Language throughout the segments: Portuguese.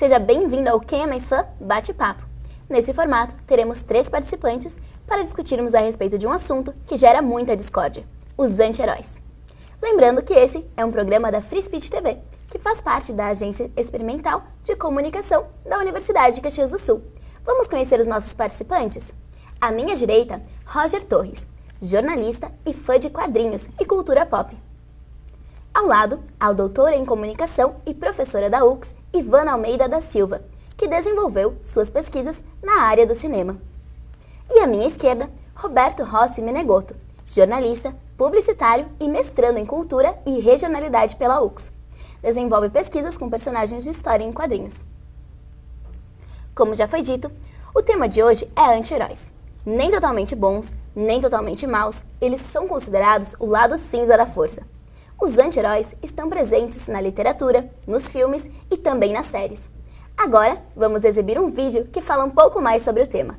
Seja bem-vindo ao Quem é Mais Fã Bate-Papo. Nesse formato, teremos 3 participantes para discutirmos a respeito de um assunto que gera muita discórdia: os anti-heróis. Lembrando que esse é um programa da Free Speech TV, que faz parte da Agência Experimental de Comunicação da Universidade de Caxias do Sul. Vamos conhecer os nossos participantes? À minha direita, Roger Torres, jornalista e fã de quadrinhos e cultura pop. Ao lado, a doutora em comunicação e professora da UX, Ivana Almeida da Silva, que desenvolveu suas pesquisas na área do cinema. E à minha esquerda, Roberto Rossi Menegoto, jornalista, publicitário e mestrando em cultura e regionalidade pela UX. Desenvolve pesquisas com personagens de história em quadrinhos. Como já foi dito, o tema de hoje é anti-heróis. Nem totalmente bons, nem totalmente maus, eles são considerados o lado cinza da força. Os anti-heróis estão presentes na literatura, nos filmes e também nas séries. Agora, vamos exibir um vídeo que fala um pouco mais sobre o tema.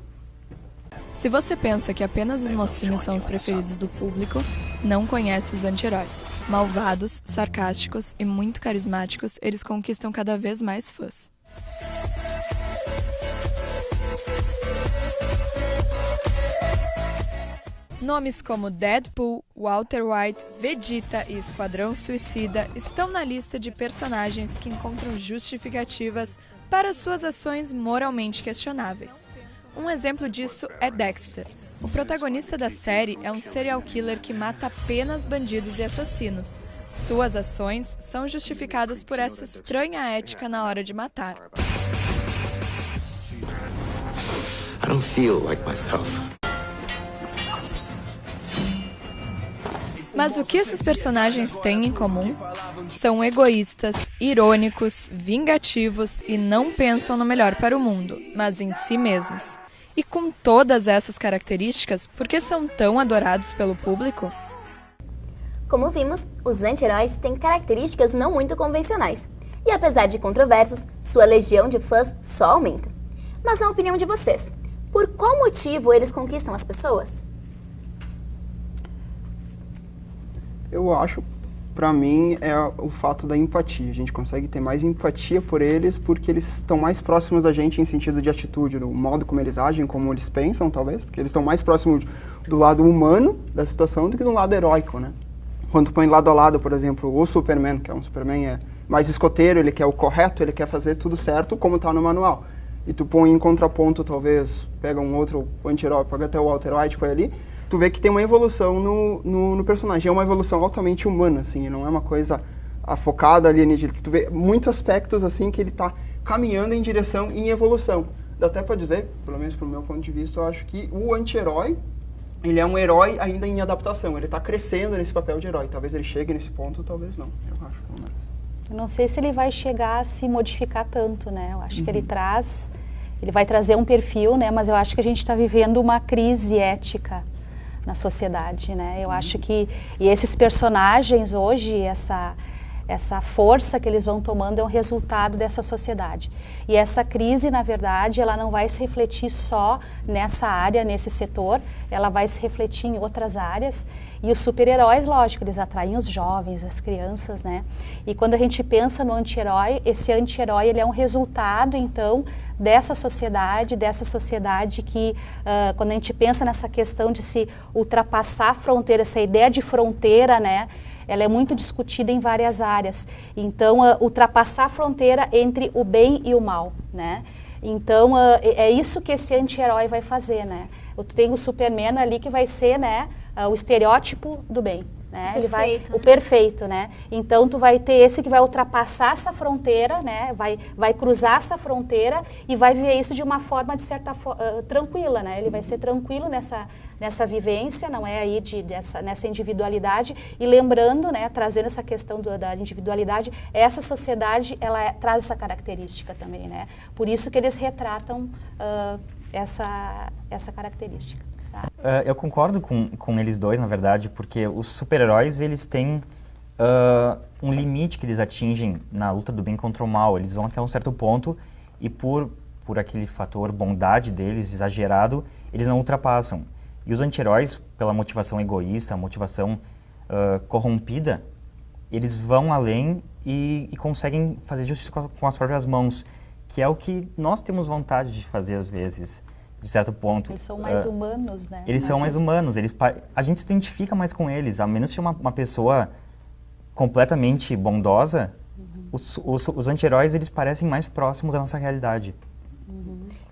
Se você pensa que apenas os mocinhos são os preferidos do público, não conhece os anti-heróis. Malvados, sarcásticos e muito carismáticos, eles conquistam cada vez mais fãs. Nomes como Deadpool, Walter White, Vegeta e Esquadrão Suicida estão na lista de personagens que encontram justificativas para suas ações moralmente questionáveis. Um exemplo disso é Dexter. O protagonista da série é um serial killer que mata apenas bandidos e assassinos. Suas ações são justificadas por essa estranha ética na hora de matar. I don't feel like myself. Mas o que esses personagens têm em comum? São egoístas, irônicos, vingativos e não pensam no melhor para o mundo, mas em si mesmos. E com todas essas características, por que são tão adorados pelo público? Como vimos, os anti-heróis têm características não muito convencionais. E apesar de controversos, sua legião de fãs só aumenta. Mas na opinião de vocês, por qual motivo eles conquistam as pessoas? Eu acho, pra mim, é o fato da empatia. A gente consegue ter mais empatia por eles porque eles estão mais próximos da gente em sentido de atitude, do modo como eles agem, como eles pensam, talvez, porque eles estão mais próximos do lado humano da situação do que do lado heróico, né? Quando tu põe lado a lado, por exemplo, o Superman, que é um Superman mais escoteiro, ele quer o correto, ele quer fazer tudo certo como tá no manual. E tu põe em contraponto, talvez, pega um outro anti-herói, pega até o Walter White, põe ali, tu vê que tem uma evolução no personagem. É uma evolução altamente humana, assim, não é uma coisa focada alienígena. Tu vê muitos aspectos, assim, que ele tá caminhando em direção, em evolução. Dá até pra dizer, pelo menos pro meu ponto de vista, eu acho que o anti-herói, ele é um herói ainda em adaptação. Ele tá crescendo nesse papel de herói. Talvez ele chegue nesse ponto, talvez não. Eu acho que não é. Eu não sei se ele vai chegar a se modificar tanto, né? Eu acho que ele vai trazer um perfil, né? Mas eu acho que a gente está vivendo uma crise ética na sociedade, né? Eu acho que e esses personagens hoje, essa força que eles vão tomando é um resultado dessa sociedade. E essa crise, na verdade, ela não vai se refletir só nessa área, nesse setor, ela vai se refletir em outras áreas. E os super-heróis, lógico, eles atraem os jovens, as crianças, né? E quando a gente pensa no anti-herói, esse anti-herói, ele é um resultado, então, dessa sociedade que, quando a gente pensa nessa questão de se ultrapassar a fronteira, essa ideia de fronteira, né? Ela é muito discutida em várias áreas. Então, ultrapassar a fronteira entre o bem e o mal, né? Então, é isso que esse anti-herói vai fazer, né? Tu tem o Superman ali que vai ser, né, o estereótipo do bem, né? Ele vai o perfeito, né? Então tu vai ter esse que vai ultrapassar essa fronteira, né? Vai cruzar essa fronteira e vai viver isso de uma forma de certa tranquila, né? Ele vai ser tranquilo nessa vivência, não é aí nessa individualidade. E lembrando, né, trazendo essa questão da individualidade, essa sociedade ela traz essa característica também, né? Por isso que eles retratam essa característica. Eu concordo com eles dois, na verdade, porque os super-heróis, eles têm um limite que eles atingem na luta do bem contra o mal. Eles vão até um certo ponto e por aquele fator bondade deles, exagerado, eles não ultrapassam. E os anti-heróis, pela motivação egoísta, motivação corrompida, eles vão além e conseguem fazer justiça com as próprias mãos, que é o que nós temos vontade de fazer às vezes, de certo ponto. Eles são mais humanos, né? Eles são mais humanos, a gente se identifica mais com eles, a menos que uma pessoa completamente bondosa, os anti-heróis, eles parecem mais próximos da nossa realidade.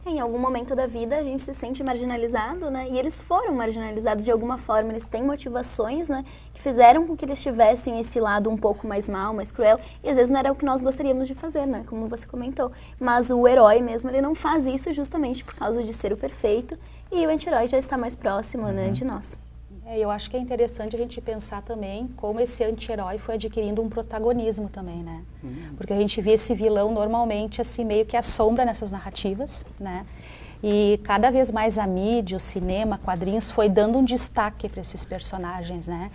Em algum momento da vida a gente se sente marginalizado, né? E eles foram marginalizados de alguma forma, eles têm motivações, né? Que fizeram com que eles tivessem esse lado um pouco mais mau, mais cruel. E às vezes não era o que nós gostaríamos de fazer, né? Como você comentou. Mas o herói mesmo, ele não faz isso justamente por causa de ser o perfeito. E o anti-herói já está mais próximo, né, de nós. Eu acho que é interessante a gente pensar também como esse anti-herói foi adquirindo um protagonismo também, né? Porque a gente vê esse vilão normalmente assim meio que à sombra nessas narrativas, né? E cada vez mais a mídia, o cinema, quadrinhos foi dando um destaque para esses personagens, né?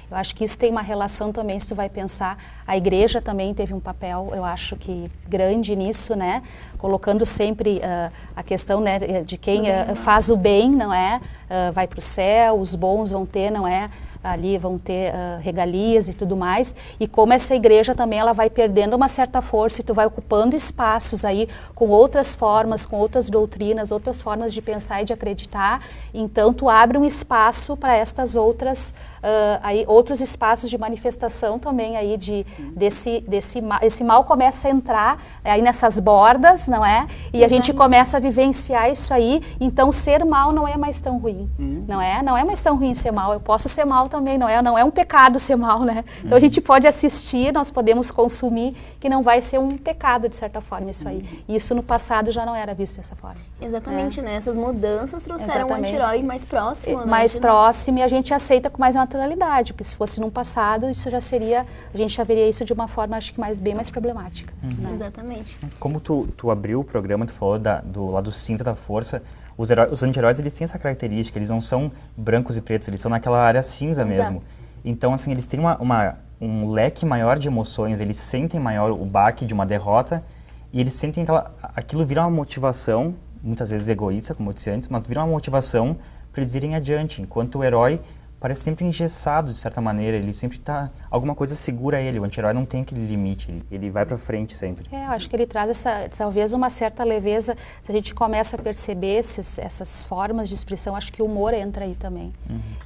Eu acho que isso tem uma relação também, se tu vai pensar, a igreja também teve um papel, eu acho que grande nisso, né? Colocando sempre a questão, né, de quem faz o bem, não é? Vai para o céu, os bons vão ter, não é? Ali vão ter regalias e tudo mais, e como essa igreja também ela vai perdendo uma certa força e tu vai ocupando espaços aí com outras formas, com outras doutrinas, outras formas de pensar e de acreditar, então tu abre um espaço para estas outras, aí, outros espaços de manifestação também aí esse mal começa a entrar aí nessas bordas, não é? E a gente começa a vivenciar isso aí, então ser mal não é mais tão ruim, não é? Não é mais tão ruim ser mal, eu posso ser mal também, não é um pecado ser mal, né? Então a gente pode assistir, nós podemos consumir, que não vai ser um pecado de certa forma isso aí. E isso no passado já não era visto dessa forma. Exatamente, né? Essas mudanças trouxeram o anti-herói mais próximo, né? Mais próximo e a gente aceita com mais naturalidade, porque se fosse no passado, isso já seria, a gente já veria isso de uma forma, acho que bem mais problemática. Né? Exatamente. Como tu abriu o programa, tu falou do lado cinza da força, os anti-heróis, eles têm essa característica, eles não são brancos e pretos, eles são naquela área cinza mesmo. Então, assim, eles têm um leque maior de emoções, eles sentem maior o baque de uma derrota e eles sentem aquilo vira uma motivação, muitas vezes egoísta, como eu disse antes, mas vira uma motivação para eles irem adiante, enquanto o herói parece sempre engessado de certa maneira, ele sempre alguma coisa segura ele, o anti-herói não tem aquele limite, ele vai para frente sempre. Eu acho que ele traz talvez uma certa leveza, se a gente começa a perceber essas formas de expressão, acho que o humor entra aí também.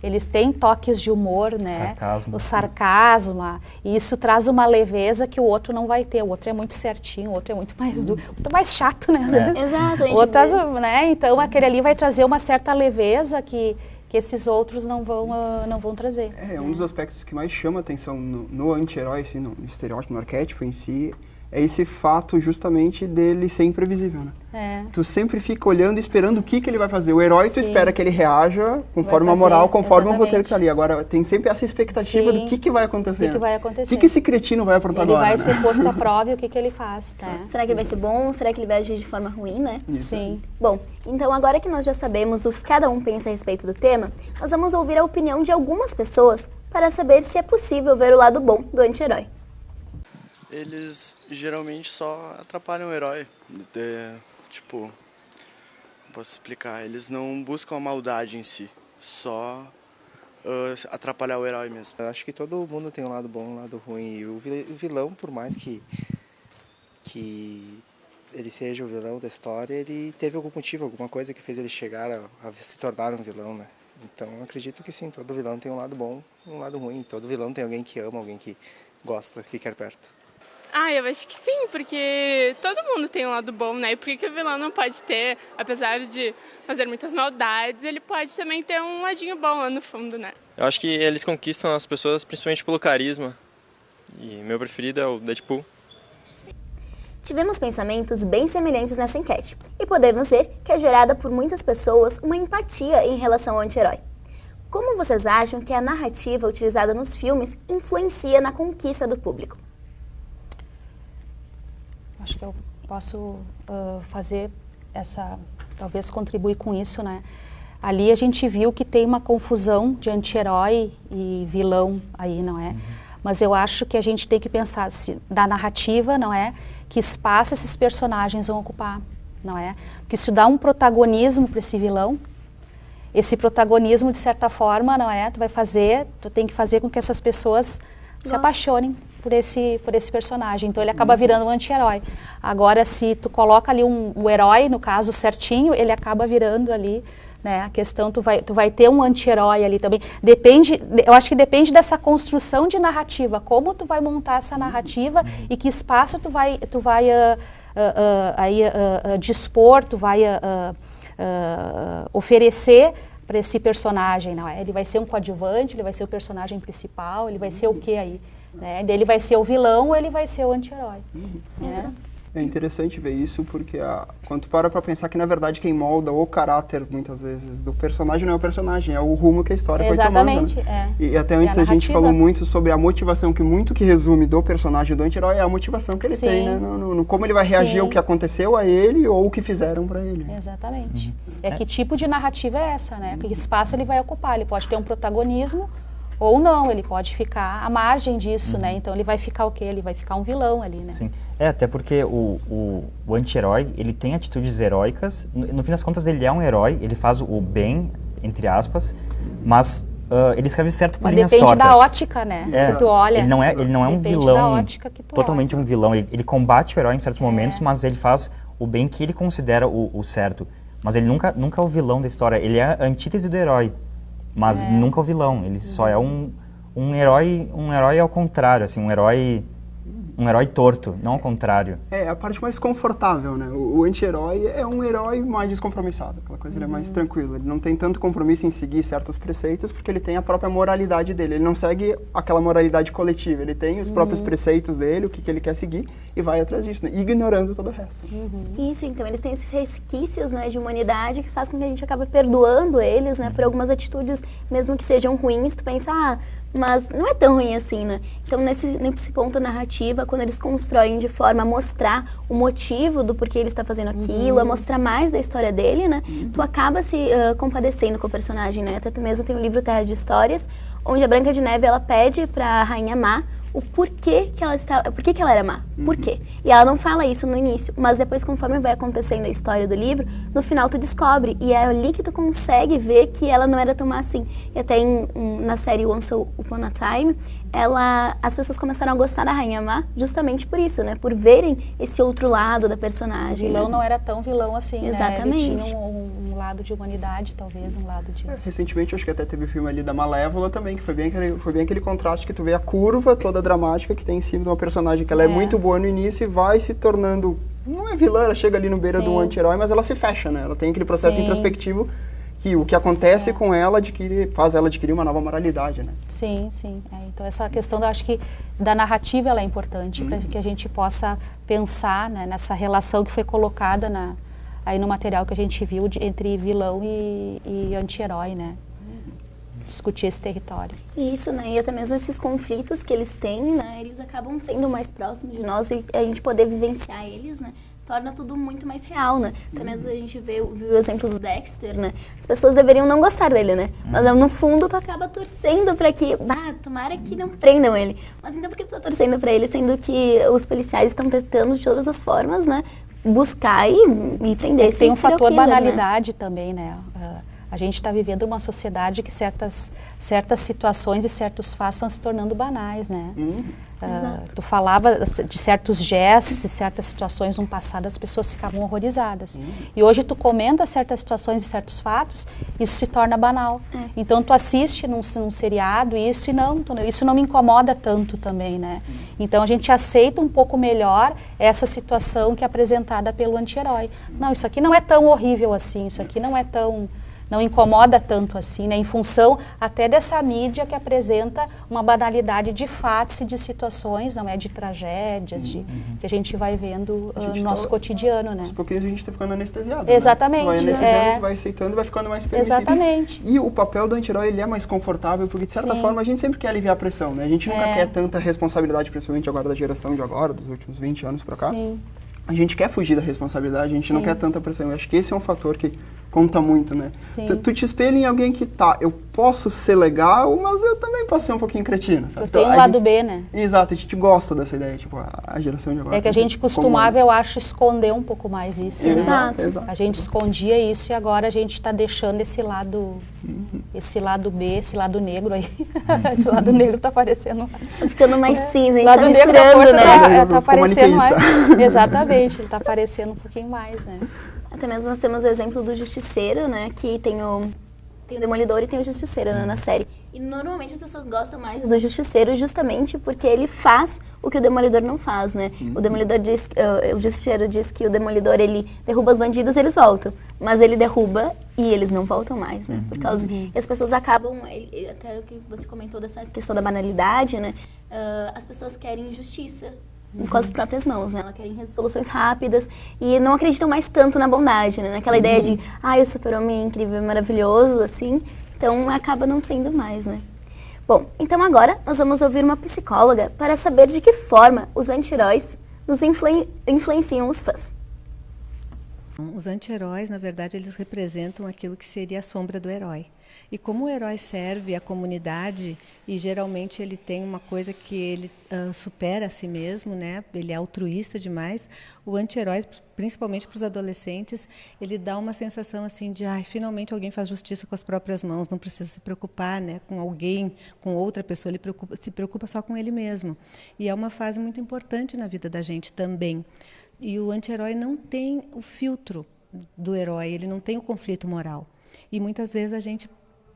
Eles têm toques de humor, né? Sarcasmo. O sarcasmo, e isso traz uma leveza que o outro não vai ter, o outro é muito certinho, o outro é muito mais duro, muito mais chato, né? Às vezes. Exato. Né? Então aquele ali vai trazer uma certa leveza que esses outros não vão trazer. Um dos aspectos que mais chama atenção no anti-herói, assim, no estereótipo, no arquétipo em si, é esse fato justamente dele ser imprevisível, né? Tu sempre fica olhando e esperando o que ele vai fazer. O herói, tu espera que ele reaja conforme a moral, conforme o roteiro que tá ali. Agora, tem sempre essa expectativa do que vai acontecer. O que vai acontecer. O que esse cretino vai aprontar agora? Ele vai ser posto à prova e o que ele faz, né? Será que ele vai ser bom? Será que ele vai agir de forma ruim, né? Sim. Bom, então agora que nós já sabemos o que cada um pensa a respeito do tema, nós vamos ouvir a opinião de algumas pessoas para saber se é possível ver o lado bom do anti-herói. Eles geralmente só atrapalham o herói. Tipo, posso explicar, eles não buscam a maldade em si, só atrapalhar o herói mesmo. Eu acho que todo mundo tem um lado bom e um lado ruim. E o vilão, por mais que ele seja o vilão da história, ele teve algum motivo, alguma coisa que fez ele chegar a se tornar um vilão, né? Então, eu acredito que sim, todo vilão tem um lado bom e um lado ruim. Todo vilão tem alguém que ama, alguém que gosta, que quer perto. Eu acho que sim, porque todo mundo tem um lado bom, né? E por que o vilão não pode ter, apesar de fazer muitas maldades, ele pode também ter um ladinho bom lá no fundo, né? Eu acho que eles conquistam as pessoas principalmente pelo carisma. E meu preferido é o Deadpool. Tivemos pensamentos bem semelhantes nessa enquete, e podemos ver que é gerada por muitas pessoas uma empatia em relação ao anti-herói. Como vocês acham que a narrativa utilizada nos filmes influencia na conquista do público? Acho que eu posso fazer talvez contribuir com isso, né? Ali a gente viu que tem uma confusão de anti-herói e vilão aí, não é? Mas eu acho que a gente tem que pensar da narrativa, não é? Que espaço esses personagens vão ocupar, não é? Porque se dá um protagonismo para esse vilão, esse protagonismo, de certa forma, não é? Tu tem que fazer com que essas pessoas se apaixonem por esse personagem. Então ele acaba virando um anti-herói. Agora, se tu coloca ali o herói, no caso, certinho, ele acaba virando ali, né? A questão, tu vai ter um anti-herói ali também. Eu acho que depende dessa construção de narrativa, como tu vai montar essa narrativa e que espaço tu vai dispor, tu vai oferecer para esse personagem. Não é? Ele vai ser um coadjuvante, ele vai ser o personagem principal, ele vai ser o que aí? Né? Ele vai ser o vilão ou ele vai ser o anti-herói. Né? É interessante ver isso, porque quando tu para pensar que, na verdade, quem molda o caráter, muitas vezes, do personagem não é o personagem, é o rumo que a história foi tomando. Exatamente, E até antes a gente falou muito sobre a motivação, que resume do personagem do anti-herói é a motivação que ele tem, né? No como ele vai reagir ao que aconteceu a ele ou o que fizeram para ele. Exatamente. Que tipo de narrativa é essa, né? Que espaço ele vai ocupar? Ele pode ter um protagonismo ou não, ele pode ficar à margem disso, né? Então ele vai ficar o quê? Ele vai ficar um vilão ali, né? Sim. Até porque o anti-herói, ele tem atitudes heróicas. No fim das contas, ele é um herói, ele faz o bem, entre aspas, mas ele escreve certo por linhas tortas. Depende da ótica, né? Que tu olha. Ele não é um vilão, totalmente um vilão. Ele combate o herói em certos momentos, mas ele faz o bem que ele considera o certo. Mas ele nunca é o vilão da história. Ele é a antítese do herói. Mas nunca o vilão, ele só é um herói ao contrário, assim, um herói torto, não ao contrário. É a parte mais confortável, né? O anti-herói é um herói mais descompromissado, aquela coisa, ele é mais tranquilo, ele não tem tanto compromisso em seguir certos preceitos porque ele tem a própria moralidade dele, ele não segue aquela moralidade coletiva, ele tem os próprios preceitos dele, o que ele quer seguir e vai atrás disso, né? Ignorando todo o resto. Isso, então eles têm esses resquícios, né, de humanidade que faz com que a gente acabe perdoando eles, né, por algumas atitudes, mesmo que sejam ruins, tu pensa, mas não é tão ruim assim, né? Então, nesse ponto narrativa, quando eles constroem de forma a mostrar o motivo do porquê ele está fazendo aquilo, a mostrar mais da história dele, né? Tu acaba se compadecendo com o personagem, né? Até mesmo tem o livro Terra de Histórias, onde a Branca de Neve, ela pede pra Rainha Má o porquê que ela era má. Por quê? E ela não fala isso no início, mas depois, conforme vai acontecendo a história do livro, no final tu descobre, e é ali que tu consegue ver que ela não era tão má assim. E até na série Once Upon a Time, as pessoas começaram a gostar da Rainha Má justamente por isso, né? Por verem esse outro lado da personagem. O vilão não era tão vilão assim, Exatamente. Né? Ele tinha um lado de humanidade, talvez, um lado de... Recentemente, acho que até teve o filme ali da Malévola também, que foi bem aquele contraste que tu vê a curva toda dramática que tem em cima de uma personagem que ela é muito boa no início e vai se tornando... Não é vilã, ela chega ali no beira do anti-herói, mas ela se fecha, né? Ela tem aquele processo introspectivo que o que acontece com ela faz ela adquirir uma nova moralidade, né? Sim. Então essa questão, eu acho que da narrativa ela é importante para que a gente possa pensar, né, nessa relação que foi colocada aí no material que a gente viu entre vilão e anti-herói, né? Discutir esse território. Isso, né? E até mesmo esses conflitos que eles têm, né? Eles acabam sendo mais próximos de nós e a gente poder vivenciar eles, né? Torna tudo muito mais real, né? Até mesmo a gente viu o exemplo do Dexter, né? As pessoas deveriam não gostar dele, né? Mas no fundo tu acaba torcendo pra que... tomara que não prendam ele. Mas então por que tu tá torcendo pra ele, sendo que os policiais estão tentando de todas as formas, né? Buscar e prender esse Tem um fator killer, banalidade, né? Também, né? A gente está vivendo uma sociedade que certas situações e certos fatos estão se tornando banais, né? Tu falava de certos gestos e certas situações no passado, as pessoas ficavam horrorizadas. E hoje tu comenta certas situações e certos fatos, isso se torna banal. Então tu assiste num seriado isso não me incomoda tanto também, né? Então a gente aceita um pouco melhor essa situação que é apresentada pelo anti-herói. Não, isso aqui não é tão horrível assim, isso aqui não incomoda tanto assim, né? Em função até dessa mídia que apresenta uma banalidade de fatos e de situações, não é? De tragédias, que a gente vai vendo no nosso cotidiano, né? Aos pouquinhos a gente está ficando anestesiado, Exatamente. Né? Tu vai anestesiando, tu vai aceitando, vai ficando mais permissível. Exatamente. E o papel do anti-herói, ele é mais confortável, porque de certa forma a gente sempre quer aliviar a pressão, né? A gente nunca quer tanta responsabilidade, principalmente agora da geração de agora, dos últimos 20 anos pra cá. Sim. A gente quer fugir da responsabilidade, a gente não quer tanta pressão. Eu acho que esse é um fator que conta muito, né? Tu te espelha em alguém que eu posso ser legal, mas eu também posso ser um pouquinho cretino, sabe? Eu tenho um lado B, né? Exato, a gente gosta dessa ideia, tipo, a geração de agora. É que a gente costumava, eu acho, esconder um pouco mais isso. Exato. A gente escondia isso e agora a gente está deixando esse lado esse lado B, esse lado negro aí. Esse lado negro tá aparecendo. Tá ficando mais cinza, a gente lado tá negro da misturando, força né? tá aparecendo mais. Exatamente, ele tá aparecendo um pouquinho mais, né? Até mesmo nós temos o exemplo do Justiceiro, né? Que tem o Demolidor e tem o Justiceiro, né, na série. E normalmente as pessoas gostam mais do Justiceiro justamente porque ele faz o que o Demolidor não faz, né? O Demolidor diz, o Justiceiro diz que o Demolidor, ele derruba os bandidos e eles voltam. Mas ele derruba e eles não voltam mais, né? Por causa... E as pessoas acabam... Até o que você comentou dessa questão da banalidade, né? As pessoas querem justiça com as próprias mãos, né? Elas querem resoluções rápidas e não acreditam mais tanto na bondade, né? Naquela ideia de, o super-homem é incrível, é maravilhoso, assim. Então, acaba não sendo mais, né? Bom, então agora nós vamos ouvir uma psicóloga para saber de que forma os anti-heróis nos influenciam os fãs. Os anti-heróis, na verdade, eles representam aquilo que seria a sombra do herói. E como o herói serve à comunidade, e geralmente ele tem uma coisa que ele supera a si mesmo, né? Ele é altruísta demais, o anti-herói, principalmente para os adolescentes, ele dá uma sensação assim de, finalmente alguém faz justiça com as próprias mãos, não precisa se preocupar, né, com alguém, com outra pessoa, ele se preocupa só com ele mesmo. E é uma fase muito importante na vida da gente também. E o anti-herói não tem o filtro do herói, ele não tem o conflito moral. E muitas vezes a gente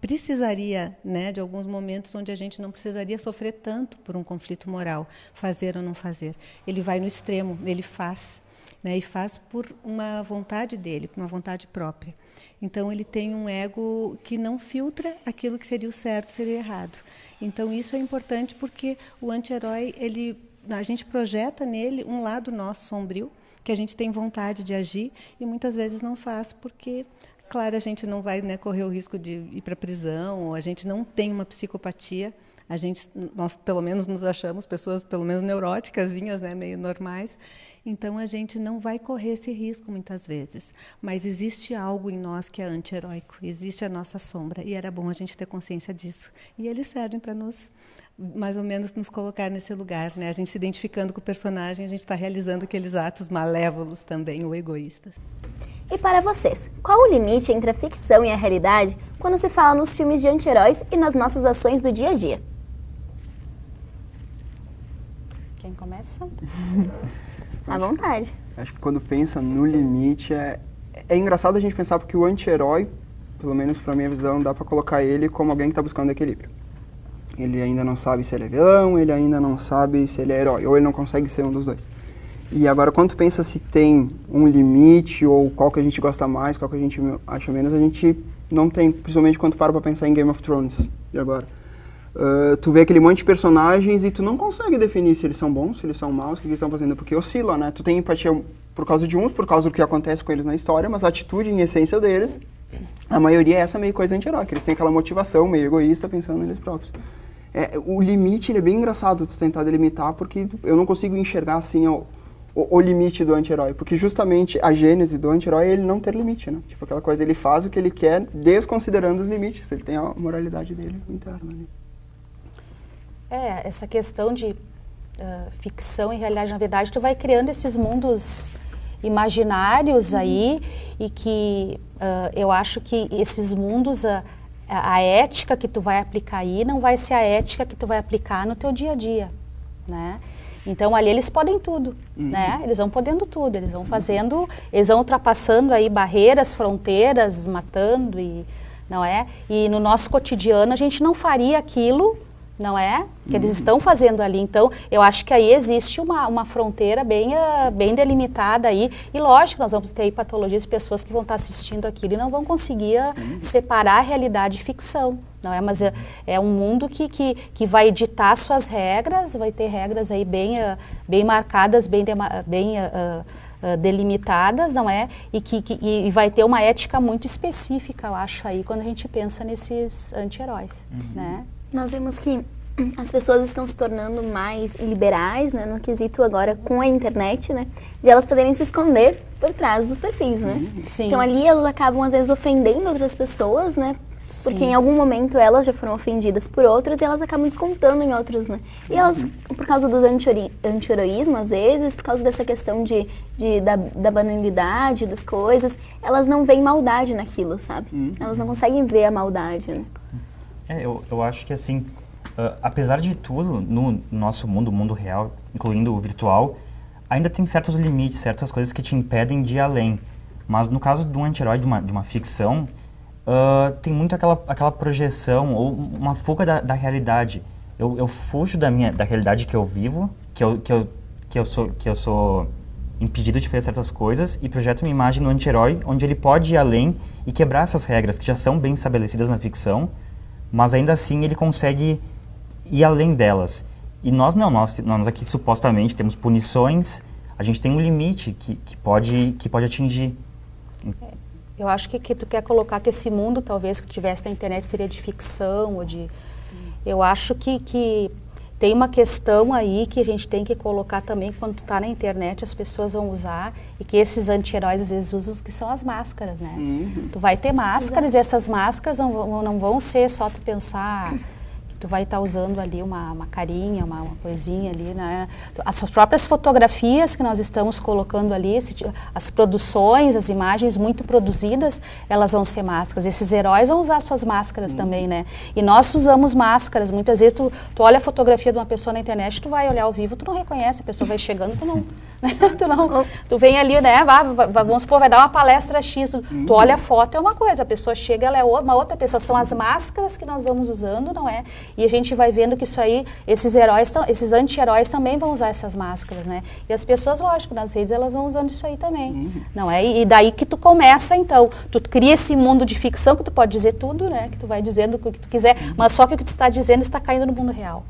precisaria, né, de alguns momentos onde a gente não precisaria sofrer tanto por um conflito moral, fazer ou não fazer. Ele vai no extremo, ele faz, né, e faz por uma vontade dele, por uma vontade própria. Então ele tem um ego que não filtra aquilo que seria o certo, seria o errado. Então isso é importante porque o anti-herói, a gente projeta nele um lado nosso sombrio, que a gente tem vontade de agir e muitas vezes não faz porque... Claro, a gente não vai, né, correr o risco de ir para a prisão, ou a gente não tem uma psicopatia. Nós, pelo menos, nos achamos pessoas, pelo menos, neuróticasinhas, né, meio normais. Então, a gente não vai correr esse risco, muitas vezes. Mas existe algo em nós que é anti-heróico. Existe a nossa sombra. E era bom a gente ter consciência disso. E eles servem para nos, mais ou menos, nos colocar nesse lugar, né? A gente se identificando com o personagem, a gente está realizando aqueles atos malévolos também, ou egoístas. E para vocês, qual o limite entre a ficção e a realidade quando se fala nos filmes de anti-heróis e nas nossas ações do dia a dia? Quem começa? À vontade. Acho que quando pensa no limite, é engraçado a gente pensar porque o anti-herói, pelo menos para minha visão, dá para colocar ele como alguém que está buscando equilíbrio. Ele ainda não sabe se ele é vilão, ele ainda não sabe se ele é herói, ou ele não consegue ser um dos dois. E agora, quando tu pensa se tem um limite, ou qual que a gente gosta mais, qual que a gente acha menos, a gente não tem, principalmente quando tu para pra pensar em Game of Thrones, de agora. Tu vê aquele monte de personagens e tu não consegue definir se eles são bons, se eles são maus, o que eles estão fazendo, porque oscila, né? Tu tem empatia por causa de uns, por causa do que acontece com eles na história, mas a atitude, em essência deles, a maioria é essa meio coisa anti-herói, que eles têm aquela motivação meio egoísta, pensando neles próprios. O limite, ele é bem engraçado tu tentar delimitar, porque eu não consigo enxergar, assim, o limite do anti-herói, porque justamente a gênese do anti-herói é ele não ter limite, né? Tipo, aquela coisa, ele faz o que ele quer, desconsiderando os limites, ele tem a moralidade dele interna. Né? Essa questão de ficção e realidade, na verdade, tu vai criando esses mundos imaginários aí, e que eu acho que esses mundos, a ética que tu vai aplicar aí não vai ser a ética que tu vai aplicar no teu dia a dia, né? Então, ali eles podem tudo, né? Eles vão podendo tudo, eles vão fazendo, eles vão ultrapassando aí barreiras, fronteiras, matando, não é? E no nosso cotidiano a gente não faria aquilo, não é? Que eles estão fazendo ali. Então, eu acho que aí existe uma fronteira bem delimitada aí. E lógico, nós vamos ter aí patologias de pessoas que vão estar assistindo aquilo e não vão conseguir separar a realidade e ficção. Não é? Mas é um mundo que vai ditar suas regras, vai ter regras aí bem marcadas, bem delimitadas, não é? E vai ter uma ética muito específica, eu acho, aí, quando a gente pensa nesses anti-heróis, né? Nós vemos que as pessoas estão se tornando mais liberais, né, no quesito agora com a internet, né, de elas poderem se esconder por trás dos perfis, né? Sim. Então ali elas acabam às vezes ofendendo outras pessoas, né? Porque em algum momento elas já foram ofendidas por outras e elas acabam descontando em outros, né? E elas, por causa do anti-heroísmo, às vezes, por causa dessa questão da banalidade das coisas, elas não veem maldade naquilo, sabe? Elas não conseguem ver a maldade, né? Eu acho que assim, apesar de tudo, no nosso mundo, o mundo real, incluindo o virtual, ainda tem certos limites, certas coisas que te impedem de ir além. Mas no caso de um anti-herói, de uma ficção, tem muito aquela projeção ou uma fuga da realidade. Eu fujo da realidade que eu vivo, que eu sou impedido de fazer certas coisas e projeto uma imagem no anti-herói onde ele pode ir além e quebrar essas regras que já são bem estabelecidas na ficção, mas ainda assim ele consegue ir além delas. E nós não, nós aqui supostamente temos punições, a gente tem um limite que pode atingir. Eu acho que tu quer colocar que esse mundo, talvez, que tivesse na internet seria de ficção, ou de... Eu acho que tem uma questão aí que a gente tem que colocar também, quando tu tá na internet, as pessoas vão usar, e que esses anti-heróis às vezes usam, que são as máscaras, né? Tu vai ter máscaras, e essas máscaras não vão ser só tu pensar... Tu vai estar usando ali uma carinha, uma coisinha ali, né? As próprias fotografias que nós estamos colocando ali, as produções, as imagens muito produzidas, elas vão ser máscaras. Esses heróis vão usar suas máscaras também, né? E nós usamos máscaras. Muitas vezes tu olha a fotografia de uma pessoa na internet, tu vai olhar ao vivo, tu não reconhece, a pessoa vai chegando, tu não... Tu vem ali, né? Vamos supor, vai dar uma palestra X, tu olha a foto, é uma coisa, a pessoa chega, ela é uma outra pessoa. São as máscaras que nós vamos usando, não é? E a gente vai vendo que isso aí, esses anti-heróis também vão usar essas máscaras, né? E as pessoas, lógico, nas redes, elas vão usando isso aí também, não é? E daí que tu começa, então, tu cria esse mundo de ficção que tu pode dizer tudo, né? Que tu vai dizendo o que tu quiser, mas só que o que tu está dizendo está caindo no mundo real.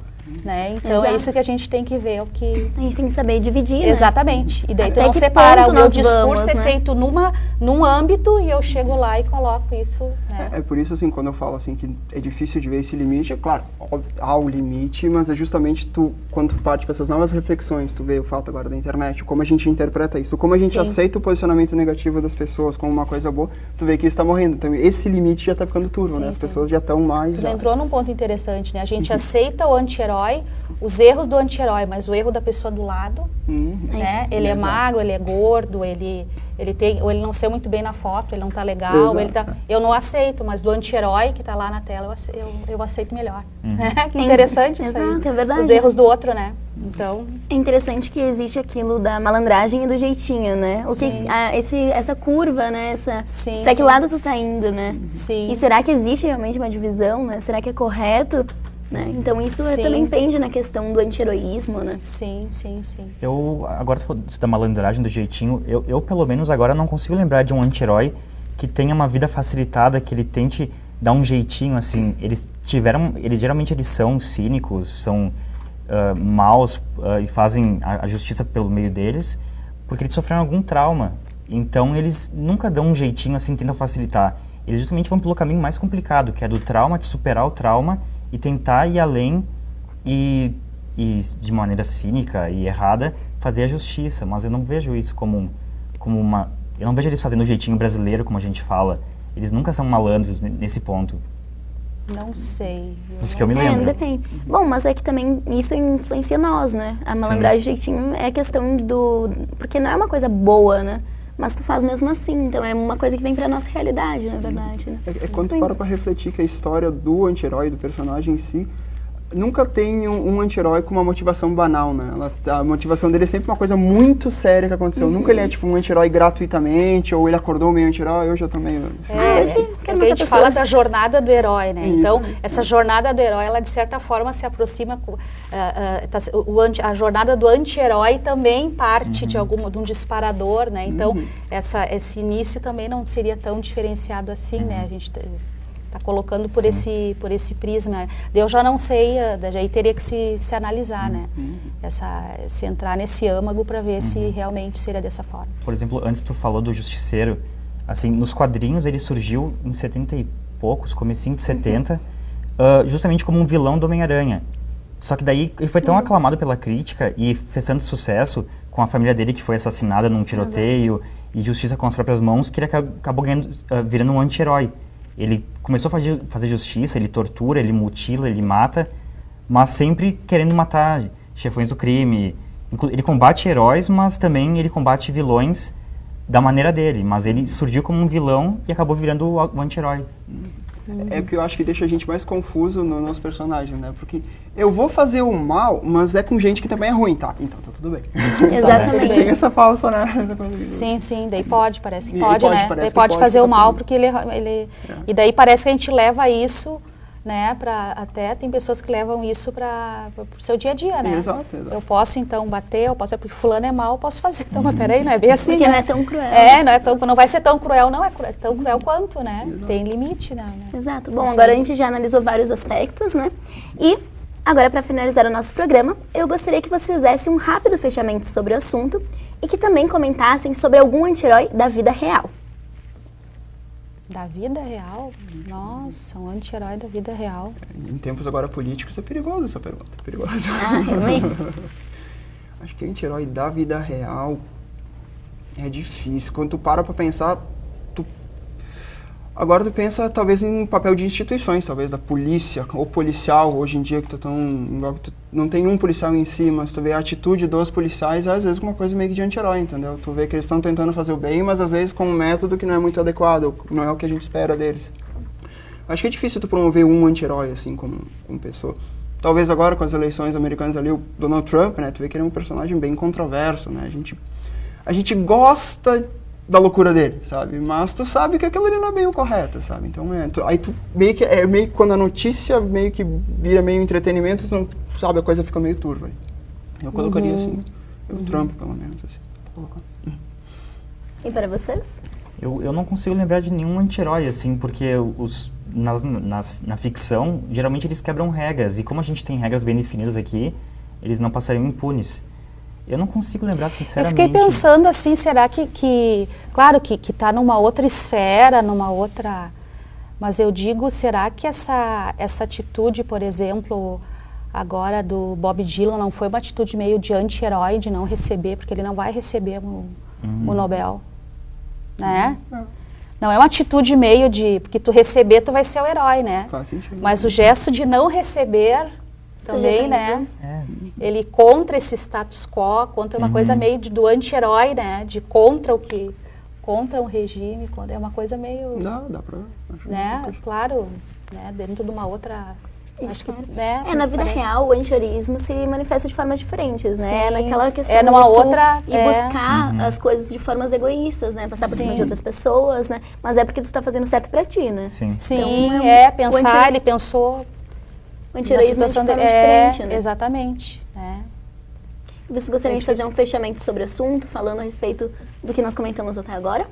Né? Então é isso que a gente tem que ver, a gente tem que saber dividir, né? Exatamente. E daí tu não separa, o meu discurso é feito num âmbito e eu chego lá e coloco isso, né? É por isso, assim, quando eu falo assim que é difícil de ver esse limite, é claro, há o limite, mas é justamente quando tu parte para essas novas reflexões, tu vê o fato agora da internet, como a gente interpreta isso, como a gente aceita o posicionamento negativo das pessoas como uma coisa boa, tu vê que isso está morrendo. Então esse limite já está ficando turvo, né? As pessoas já estão mais... Tu entrou num ponto interessante, né? A gente aceita o anti-herói, os erros do anti-herói, mas o erro da pessoa do lado, né? Ele é magro, ele é gordo, ele não saiu muito bem na foto, ele não tá legal, eu não aceito, mas do anti-herói que tá lá na tela, eu aceito melhor. Que interessante isso aí. É verdade. Os erros do outro, né? Então... É interessante que existe aquilo da malandragem e do jeitinho, né? Essa curva, né? Pra que lado tu tá indo, né? Sim. E será que existe realmente uma divisão, né? Será que é correto? Né? Então isso também pende na questão do anti-heroísmo, né? Sim. Agora, se for da malandragem, do jeitinho, eu pelo menos agora não consigo lembrar de um anti-herói que tenha uma vida facilitada, que ele tente dar um jeitinho, assim. Geralmente eles são cínicos, são maus e fazem a justiça pelo meio deles, porque eles sofreram algum trauma. Então eles nunca dão um jeitinho assim, tentam facilitar. Eles justamente vão pelo caminho mais complicado, que é do trauma, de superar o trauma e tentar ir além e de maneira cínica e errada, fazer a justiça. Mas eu não vejo isso como uma... Eu não vejo eles fazendo o jeitinho brasileiro, como a gente fala. Eles nunca são malandros nesse ponto. Não sei. Dos que eu me lembro. Depende. Bom, mas é que também isso influencia nós, né? A malandragem, o jeitinho é questão do... Porque não é uma coisa boa, né? Mas tu faz mesmo assim, então é uma coisa que vem pra nossa realidade, na verdade, né? É quando tu para pra refletir que a história do anti-herói, do personagem em si, nunca tem um anti-herói com uma motivação banal, né? A motivação dele é sempre uma coisa muito séria que aconteceu. Nunca ele é tipo um anti-herói gratuitamente, ou ele acordou meio anti-herói, hoje eu também... a gente fala da jornada do herói, né? Isso, então, essa jornada do herói, ela de certa forma se aproxima... a jornada do anti-herói também parte de um disparador, né? Então, esse início também não seria tão diferenciado assim, né? A gente... Está colocando por esse prisma. Eu já não sei, aí teria que se analisar, né? Se entrar nesse âmago para ver se realmente seria dessa forma. Por exemplo, antes tu falou do Justiceiro, assim, nos quadrinhos ele surgiu em 70 e poucos, comecinho de 70, justamente como um vilão do Homem-Aranha. Só que daí ele foi tão aclamado pela crítica e fez tanto sucesso com a família dele que foi assassinada num tiroteio e justiça com as próprias mãos, que ele acabou virando um anti-herói. Ele começou a fazer justiça, ele tortura, ele mutila, ele mata, mas sempre querendo matar chefões do crime. Ele combate heróis, mas também ele combate vilões da maneira dele. Mas ele surgiu como um vilão e acabou virando o anti-herói. É o que eu acho que deixa a gente mais confuso no nosso personagem, né? Porque eu vou fazer o mal, mas é com gente que também é ruim, tá? Então tá tudo bem. Exatamente. Tem essa falsa, né? Essa coisa Sim, daí pode, parece que E pode, né? parece Daí que pode fazer tá o mal, tudo. porque E daí parece que a gente leva isso, né, até tem pessoas que levam isso para o seu dia a dia, né? Exato. Eu posso então bater, eu posso, porque fulano é mal, eu posso fazer. Então, mas peraí, não é bem assim, Porque né? não é tão cruel. Não vai ser tão cruel, não é tão cruel quanto, né? Exato. Tem limite, né? Exato. Bom, agora a gente já analisou vários aspectos, né? E agora, para finalizar o nosso programa, eu gostaria que vocês fizessem um rápido fechamento sobre o assunto e que também comentassem sobre algum anti-herói da vida real. Da vida real? Nossa, um anti-herói da vida real. Em tempos agora políticos é perigoso essa pergunta. É perigoso. Realmente? Acho que anti-herói da vida real é difícil. Quando tu para pra pensar, agora tu pensa talvez em papel de instituições, talvez da polícia ou policial, hoje em dia que não tem um policial em si, mas tu vê a atitude dos policiais, às vezes uma coisa meio que de anti-herói, entendeu? Tu vê que eles estão tentando fazer o bem, mas às vezes com um método que não é muito adequado, não é o que a gente espera deles. Acho que é difícil tu promover um anti-herói assim como pessoa. Talvez agora com as eleições americanas ali, o Donald Trump, né, tu vê que ele é um personagem bem controverso, né? A gente gosta da loucura dele, sabe? Mas tu sabe que aquilo ali não é bem o correto, sabe? Então aí tu meio que quando a notícia meio que vira meio entretenimento, tu não, sabe, a coisa fica meio turva. Ali. Eu colocaria assim, o Trump pelo menos assim. E para vocês? Eu não consigo lembrar de nenhum anti-herói, assim, porque na ficção, geralmente eles quebram regras, e como a gente tem regras bem definidas aqui, eles não passariam impunes. Eu não consigo lembrar, sinceramente. Eu fiquei pensando assim, será claro que está numa outra esfera, numa outra... Mas eu digo, será que essa atitude, por exemplo, agora do Bob Dylan não foi uma atitude meio de anti-herói, de não receber, porque ele não vai receber o Nobel, né? Não é uma atitude meio de... Porque tu receber, tu vai ser o herói, né? Faz sentido. Mas o gesto de não receber... Também, né? Ele contra esse status quo, contra uma coisa meio do anti-herói, né? De contra um regime, é uma coisa meio... Dá pra... Né? Claro, né? Dentro de uma outra... Acho que, né? Na vida real, o anti-heroísmo se manifesta de formas diferentes, né? Sim. Naquela questão numa de outra... buscar as coisas de formas egoístas, né? Passar por cima de outras pessoas, né? Mas é porque tu tá fazendo certo pra ti, né? Sim, então, pensar, ele pensou... O anti-heroísmo é de forma diferente, né? Exatamente. Vocês gostariam de fazer um fechamento sobre o assunto, falando a respeito do que nós comentamos até agora?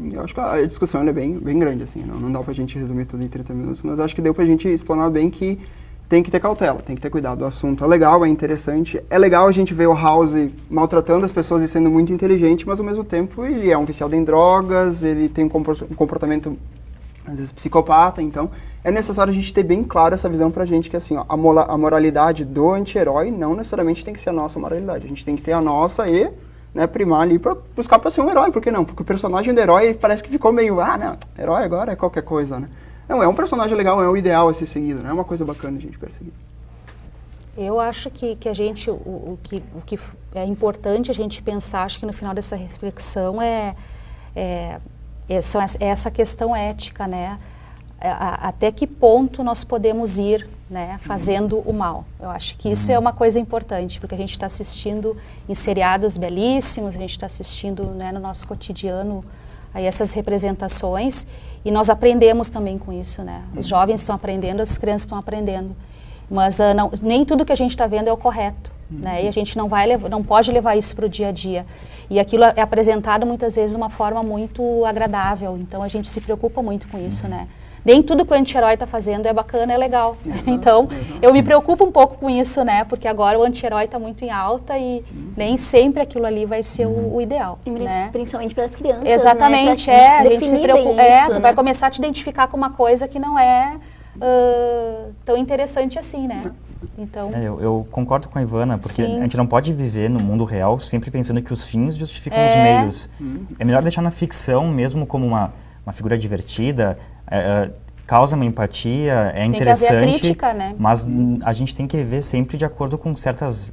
Eu acho que a discussão é bem grande, assim, não dá pra gente resumir tudo em 30 minutos, mas acho que deu pra gente explanar bem que tem que ter cautela, tem que ter cuidado. O assunto é legal, é interessante, é legal a gente ver o House maltratando as pessoas e sendo muito inteligente, mas ao mesmo tempo ele é um viciado em drogas, ele tem um comportamento às vezes psicopata, então é necessário a gente ter bem claro essa visão pra gente que assim, ó, a moralidade do anti-herói não necessariamente tem que ser a nossa moralidade, a gente tem que ter a nossa e, né, primar ali pra buscar pra ser um herói, por que não? Porque o personagem do herói parece que ficou meio, não, herói agora é qualquer coisa, né? Não, é um personagem legal, é o ideal a ser seguido, né? É uma coisa bacana a gente perseguir. Eu acho que a gente, o que é importante a gente pensar, acho que no final dessa reflexão é essa questão ética, né? Até que ponto nós podemos ir, né, fazendo o mal. Eu acho que isso é uma coisa importante, porque a gente está assistindo em seriados belíssimos, a gente está assistindo, né, no nosso cotidiano aí essas representações e nós aprendemos também com isso, né? Os jovens estão aprendendo, as crianças estão aprendendo, mas nem tudo que a gente está vendo é o correto, né? E a gente não pode levar isso para o dia a dia. E aquilo é apresentado muitas vezes de uma forma muito agradável, então a gente se preocupa muito com isso, né? Nem tudo que o anti-herói está fazendo é bacana, é legal. Então, eu me preocupo um pouco com isso, né? Porque agora o anti-herói está muito em alta e nem sempre aquilo ali vai ser o ideal, né? Principalmente para as crianças, exatamente, né? A gente se preocupa, tu vai começar a te identificar com uma coisa que não é tão interessante assim, né? Então, eu concordo com a Ivana, porque a gente não pode viver no mundo real sempre pensando que os fins justificam os meios. É melhor deixar na ficção, mesmo como uma figura divertida, causa uma empatia, é interessante, tem que haver a crítica, né? Mas a gente tem que viver sempre de acordo com certas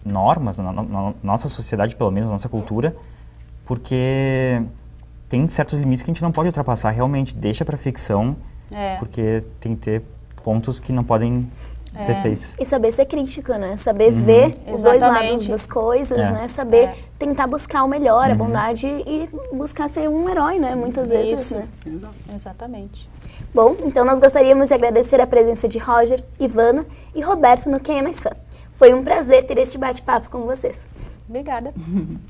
normas, na nossa sociedade, pelo menos, na nossa cultura, porque tem certos limites que a gente não pode ultrapassar, realmente, deixa para a ficção, Porque tem que ter pontos que não podem ser feitos. E saber ser crítico, né? Saber ver os dois lados das coisas, né? Saber tentar buscar o melhor, a bondade e buscar ser um herói, né? Muitas vezes, né? Exatamente. Bom, então nós gostaríamos de agradecer a presença de Roger, Ivana e Roberto no Quem é Mais Fã. Foi um prazer ter este bate-papo com vocês. Obrigada.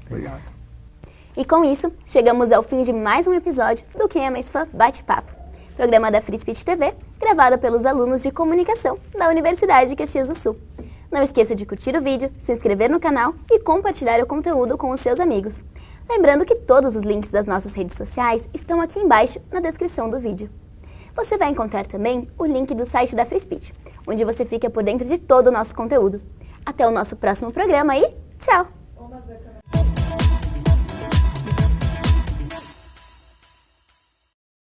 Obrigado. E com isso, chegamos ao fim de mais um episódio do Quem é Mais Fã Bate-Papo, programa da Free Speech TV, gravado pelos alunos de comunicação da Universidade de Caxias do Sul. Não esqueça de curtir o vídeo, se inscrever no canal e compartilhar o conteúdo com os seus amigos. Lembrando que todos os links das nossas redes sociais estão aqui embaixo na descrição do vídeo. Você vai encontrar também o link do site da Free Speech, onde você fica por dentro de todo o nosso conteúdo. Até o nosso próximo programa e tchau!